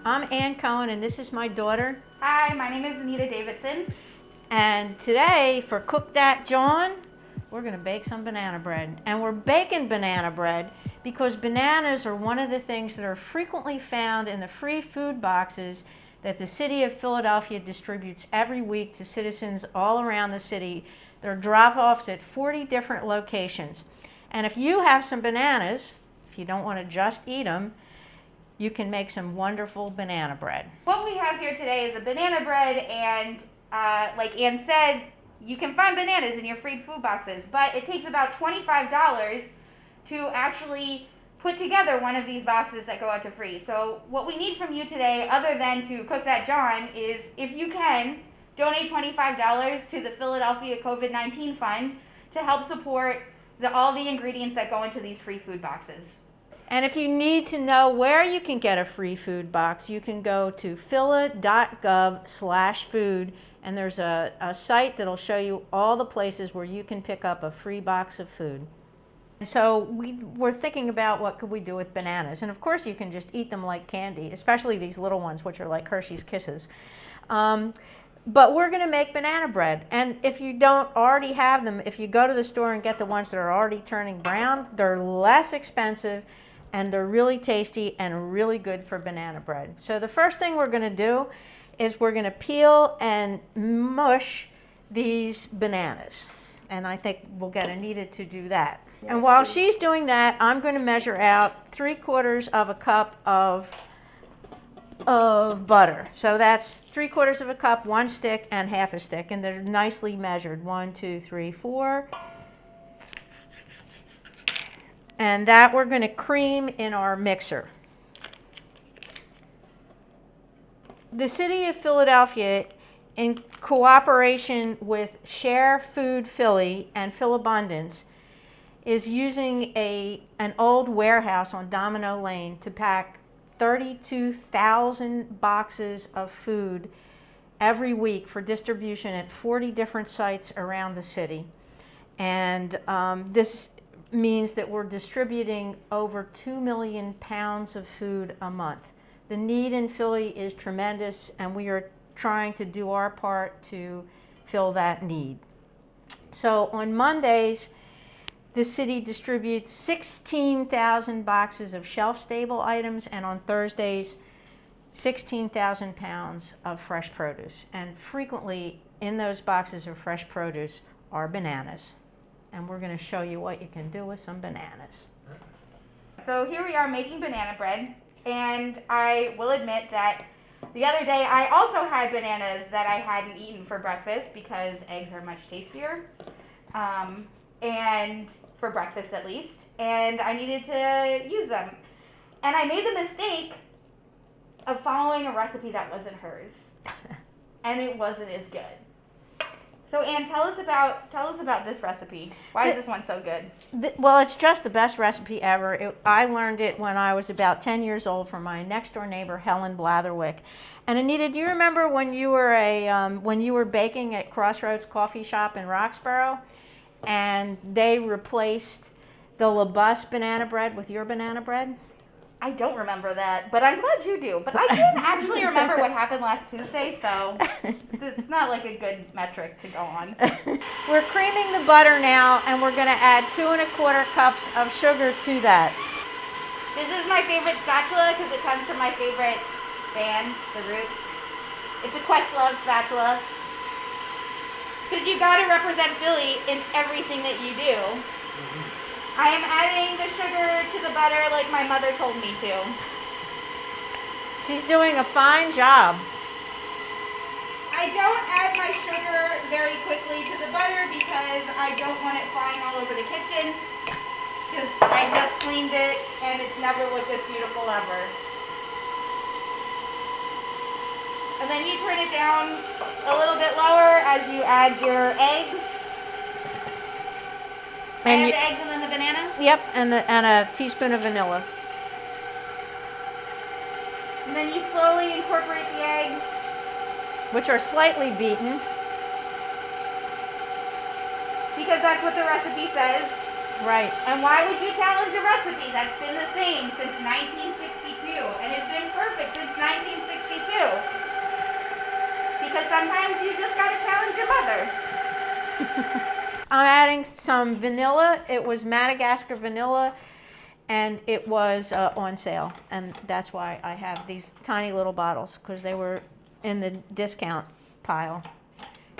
I'm Ann Cohen, and this is my daughter. Hi, my name is Anita Davidson. And today, for Cook That Jawn, we're going to bake some banana bread. And we're baking banana bread because bananas are one of the things that are frequently found in the free food boxes that the city of Philadelphia distributes every week to citizens all around the city. There are drop-offs at 40 different locations. And if you have some bananas, if you don't want to just eat them, you can make some wonderful banana bread. What we have here today is a banana bread, and like Ann said, you can find bananas in your free food boxes, but it takes about $25 to actually put together one of these boxes that go out to free. So what we need from you today, other than to cook that Jawn, is if you can, donate $25 to the Philadelphia COVID-19 Fund to help support all the ingredients that go into these free food boxes. And if you need to know where you can get a free food box, you can go to phila.gov/food, and there's a site that'll show you all the places where you can pick up a free box of food. And so we were thinking about what could we do with bananas. And of course you can just eat them like candy, especially these little ones, which are like Hershey's Kisses. But we're going to make banana bread. And if you don't already have them, if you go to the store and get the ones that are already turning brown, they're less expensive and they're really tasty and really good for banana bread. So the first thing we're going to do is we're going to peel and mush these bananas. And I think we'll get Anita to do that. Yeah, and while she's doing that, I'm going to measure out 3/4 of a cup of butter. So that's 3/4 of a cup, 1 stick, and half a stick. And they're nicely measured. 1, 2, 3, 4. And that we're going to cream in our mixer. The city of Philadelphia, in cooperation with Share Food Philly and Philabundance, is using an old warehouse on Domino Lane to pack 32,000 boxes of food every week for distribution at 40 different sites around the city. And this means that we're distributing over 2 million pounds of food a month. The need in Philly is tremendous, and we are trying to do our part to fill that need. So on Mondays, the city distributes 16,000 boxes of shelf-stable items, and on Thursdays, 16,000 pounds of fresh produce. And frequently in those boxes of fresh produce are bananas. And we're going to show you what you can do with some bananas. So here we are making banana bread, and I will admit that the other day I also had bananas that I hadn't eaten for breakfast because eggs are much tastier, and for breakfast at least, and I needed to use them. And I made the mistake of following a recipe that wasn't hers, and it wasn't as good. So Ann, tell us about this recipe. Why is this one so good? Well, it's just the best recipe ever. I learned it when I was about 10 years old from my next door neighbor, Helen Blatherwick. And Anita, do you remember when you were baking at Crossroads Coffee Shop in Roxborough, and they replaced the Labus banana bread with your banana bread? I don't remember that, but I'm glad you do. But I didn't actually remember what happened last Tuesday, so it's not like a good metric to go on. We're creaming the butter now, and we're going to add 2 1/4 cups of sugar to that. This is my favorite spatula because it comes from my favorite band, The Roots. It's a Questlove spatula. Because you got to represent Philly in everything that you do. I am adding the sugar to the butter like my mother told me to. She's doing a fine job. I don't add my sugar very quickly to the butter because I don't want it flying all over the kitchen. Because I just cleaned it and it's never looked this beautiful ever. And then you turn it down a little bit lower as you add your eggs. And the eggs and then the banana? Yep, and a teaspoon of vanilla. And then you slowly incorporate the eggs. Which are slightly beaten. Because that's what the recipe says. Right. And why would you challenge a recipe that's been the same since 1962? And it's been perfect since 1962. adding some vanilla. It was Madagascar vanilla, and it was on sale. And that's why I have these tiny little bottles, because they were in the discount pile.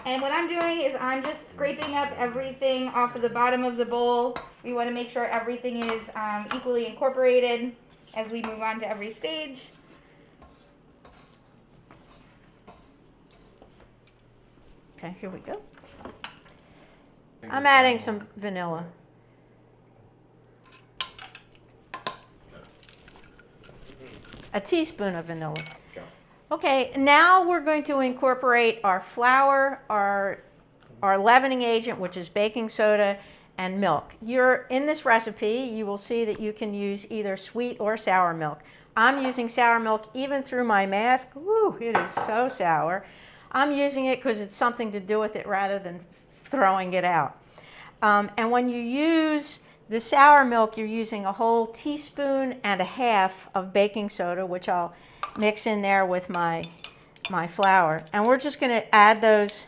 And what I'm doing is I'm just scraping up everything off of the bottom of the bowl. We want to make sure everything is equally incorporated as we move on to every stage. Okay, here we go. I'm adding some vanilla. A teaspoon of vanilla. Okay, now we're going to incorporate our flour, our leavening agent, which is baking soda, and milk. In this recipe, you will see that you can use either sweet or sour milk. I'm using sour milk even through my mask. Woo, it is so sour. I'm using it because it's something to do with it rather than throwing it out. And when you use the sour milk, you're using a whole teaspoon and a half of baking soda, which I'll mix in there with my flour. And we're just going to add those.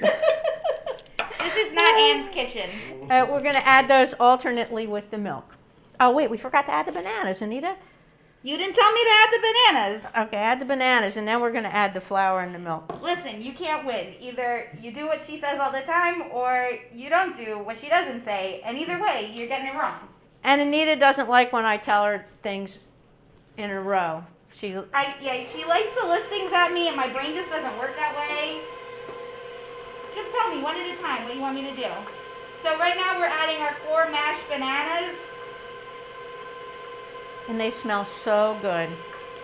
This is not Anne's kitchen. We're going to add those alternately with the milk. Oh, wait, we forgot to add the bananas, Anita. You didn't tell me to add the bananas. Okay, add the bananas, and then we're going to add the flour and the milk. Listen, you can't win. Either you do what she says all the time, or you don't do what she doesn't say. And either way, you're getting it wrong. And Anita doesn't like when I tell her things in a row. She likes to list things at me, and my brain just doesn't work that way. Just tell me one at a time. What do you want me to do? So right now we're adding our 4 mashed bananas. And they smell so good.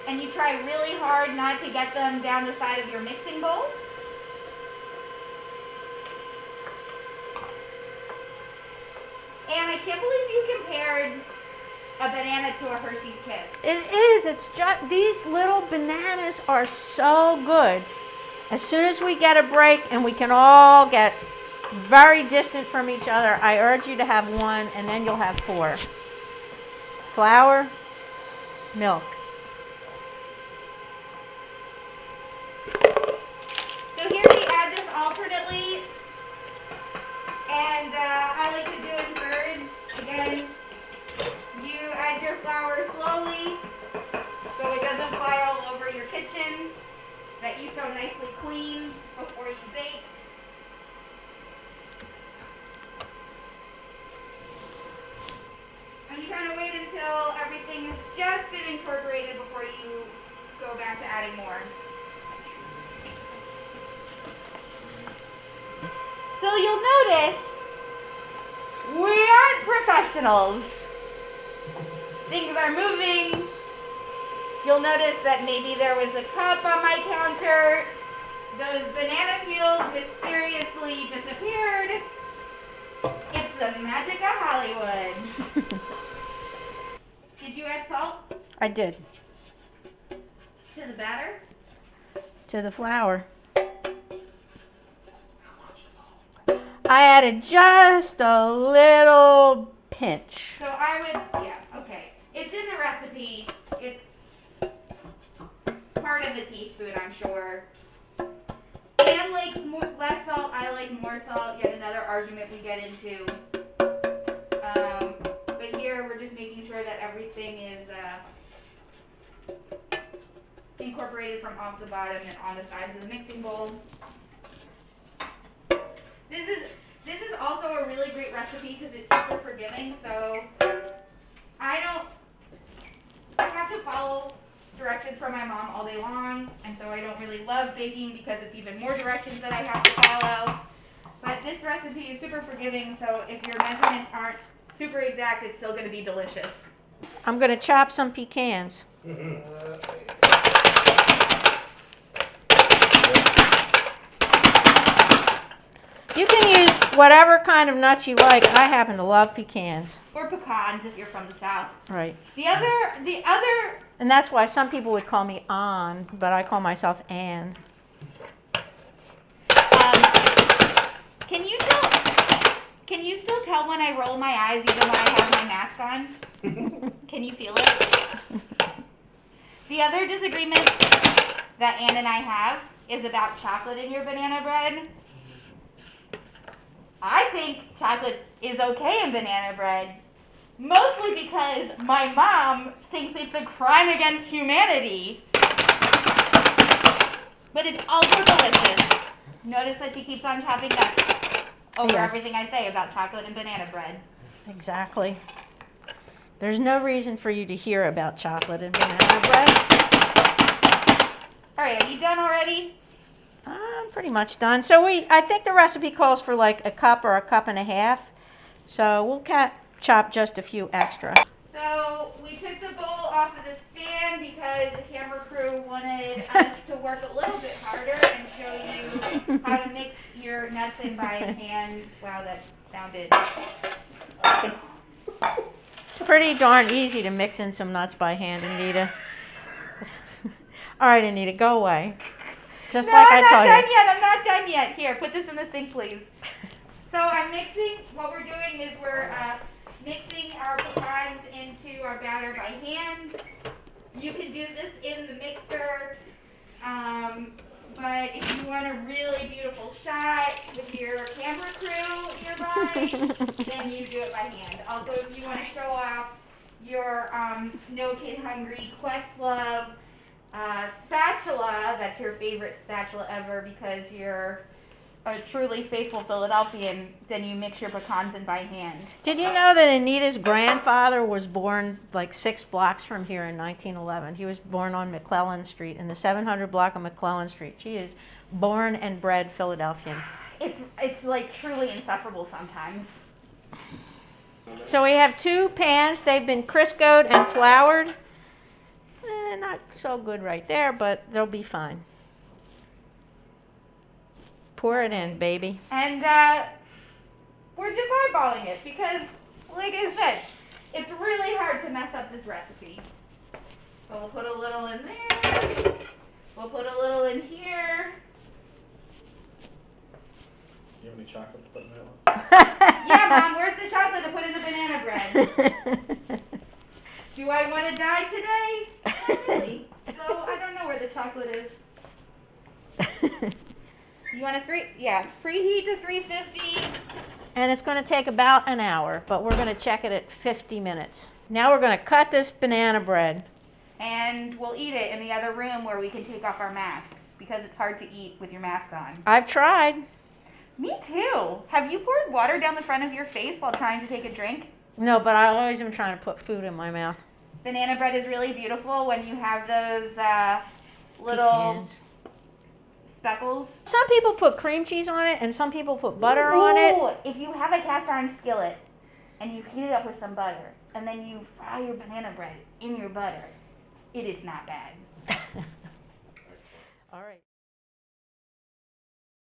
And you try really hard not to get them down the side of your mixing bowl. And I can't believe you compared a banana to a Hershey's Kiss. It is. It's just, these little bananas are so good. As soon as we get a break and we can all get very distant from each other, I urge you to have one, and then you'll have 4. Flour, milk. So here we add this alternately, and I like to do it in thirds. Again, you add your flour slowly so it doesn't fly all over your kitchen that you so nicely cleaned before you baked. And you kind of wait until everything has just been incorporated before you go back to adding more. So you'll notice we aren't professionals. Things are moving. You'll notice that maybe there was a cup on my counter. Those banana peels mysteriously disappeared. It's the magic of Hollywood. Did you add salt? I did. To the batter? To the flour. I added just a little pinch. So I would, yeah, okay. It's in the recipe. It's part of a teaspoon, I'm sure. Anne likes less salt. I like more salt. Yet another argument we get into. But here we're just making sure that everything is incorporated from off the bottom and on the sides of the mixing bowl. This is also a really great recipe because it's super forgiving. So I have to follow directions from my mom all day long, and so I don't really love baking because it's even more directions that I have to follow. But this recipe is super forgiving, so if your measurements aren't super exact, it's still going to be delicious. I'm going to chop some pecans. You can use whatever kind of nuts you like. I happen to love pecans. Or pecans if you're from the South. Right. The other. And that's why some people would call me Ann, but I call myself Ann. Can you still tell when I roll my eyes even when I have my mask on? Can you feel it? The other disagreement that Ann and I have is about chocolate in your banana bread. I think chocolate is okay in banana bread, mostly because my mom thinks it's a crime against humanity. But it's also delicious. Notice that she keeps on chopping nuts over Yes. everything I say about chocolate and banana bread. Exactly. There's no reason for you to hear about chocolate and banana bread. All right, are you done already? I'm pretty much done. So I think the recipe calls for like a cup or a cup and a half. So we'll chop just a few extra. So we took the bowl off of the stand because the camera crew wanted us to work a little bit harder and show you how to mix your nuts in by hand. Wow, that sounded... It's pretty darn easy to mix in some nuts by hand, Anita. All right, Anita, go away. Just like I told you. I'm not done yet. Here, put this in the sink, please. So I'm mixing, what we're doing is we're mixing our pecans into our batter by hand. You can do this in the mixer, but if you want a really beautiful shot with your camera crew nearby, then you do it by hand. Also, if you want to show off your No Kid Hungry Questlove spatula, that's your favorite spatula ever because you're a truly faithful Philadelphian, then you mix your pecans in by hand. Did you know that Anita's grandfather was born like 6 blocks from here in 1911? He was born on McClellan Street, in the 700 block of McClellan Street. She is born and bred Philadelphian. It's like truly insufferable sometimes. So we have 2 pans. They've been Criscoed and floured. Not so good right there, but they'll be fine. Pour it in, baby. And we're just eyeballing it because, like I said, it's really hard to mess up this recipe. So we'll put a little in there. We'll put a little in here. You have any chocolate to put in that one? Yeah, Mom, where's the chocolate to put in the banana bread? Do I want to die today? Not really. So I don't know where the chocolate is. You want to preheat to 350. And it's going to take about an hour, but we're going to check it at 50 minutes. Now we're going to cut this banana bread. And we'll eat it in the other room where we can take off our masks because it's hard to eat with your mask on. I've tried. Me too. Have you poured water down the front of your face while trying to take a drink? No, but I always am trying to put food in my mouth. Banana bread is really beautiful when you have those little Pecans. speckles. Some people put cream cheese on it and some people put butter on it. If you have a cast iron skillet and you heat it up with some butter and then you fry your banana bread in your butter, it is not bad. All right.